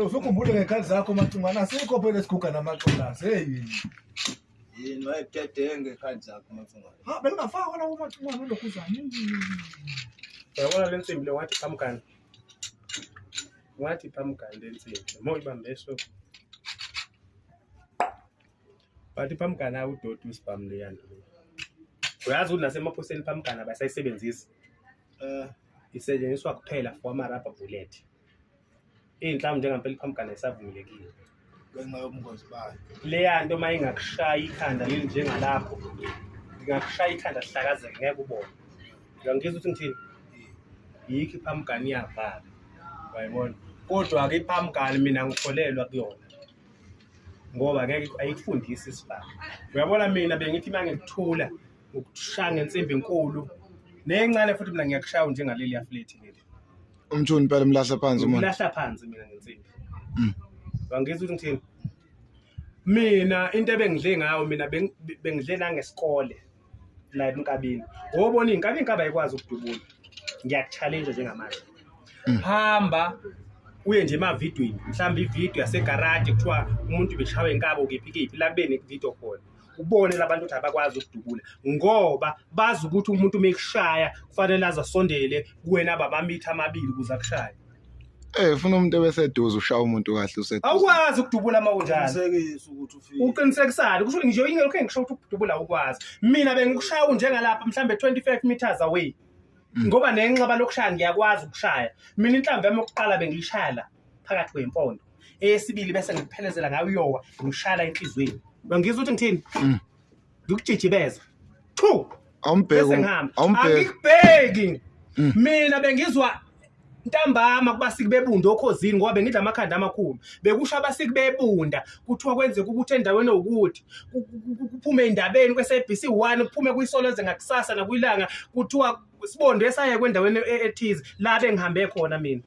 Usukhumbule ngekhathi zakho macingwana asikho phela esiguga namaqolasi yini wayethethe ngekhathi zakho macingwana belingafakwa lawo macingwana lokhuzana uyabona le nsimbi le wathi phamkani le nsimbi moyibambe so bathi phamkani awudoti usibamle yanto uyazi ukuthi nasemaphoseni phamkani abasayisebenzisi isetshenziswa kuphela for ama-rubber bullet iy'nhlamvu njengempela phamkani ayisavumulekile ngenxa yobungozi bayo leya nto uma ingakushaya ikhanda leli njengalapho ingakushaya ikhanda lihlakazeke ngeke ubone uyangizwa ukuthi ngithini yikho iphamkani iyavala wayibona kodwa-ke iphamkani mina ngikholelwa kuyona ngoba ngeke ayikufundisi isibalo uyabona mina bengithi uma ngikuthula ukushaya ngensimbi enkulu nencane futhi mina ngiyakushaya njengaleli yaflethi leli umthuni phela umlahla phansi umuntu umlahla phansi mina ngensimbi uyangizwa ukuthi ngithini mina into ebengidle ngayo mina bengidle nangesikole la enkabini ngobona inkaba ayikwazi ukudubula ngiyakuchallenge njengamanje hamba uye nje emavidweni mhlawumbe ivideo yasegarage kuthiwa umuntu beshawe inkaba ukephi la kube nevideo khona ubone labantu ukuthi abakwazi ukudubula ngoba bazi ukuthi umuntu umekushaya kufanele azasondele kuwena abamamitha amabili ukuze akushaye ufuna umuntu ebeseduze ushaya umuntu kahle useduze awukwazi ukudubula uma unjani uqinisekisa ukuthi ufike uqinisekisana kusho nje ingekho engisho ukuthi ukudubula ukwazi mina bengikushaya njengalapha mhlambe 25 meters away ngoba nenxeba lokushaya ngiyakwazi ukushaya mina inhlamvu yami yokuqala bengishaya phakathi kwempondo eyesibili bese ngikuphelezela ngayo uyowa ngishaya enhlizweni ngizwe ukuthi ngithini ngikujijibeza angikubheki mina bengizwa ntambama kubasiki bebunda okhozini ngoba bengidla amakhanda amakhulu bekusho abasiki bebunda kuthiwa kwenzeka ukuthi endaweni ukuthi kuphume indabeni kweSABC 1 kuphume kuyisolonze ngakusasa nakuyilanga kuthiwa sibonde esaye kwendaweni ethize la bengihambe khona mina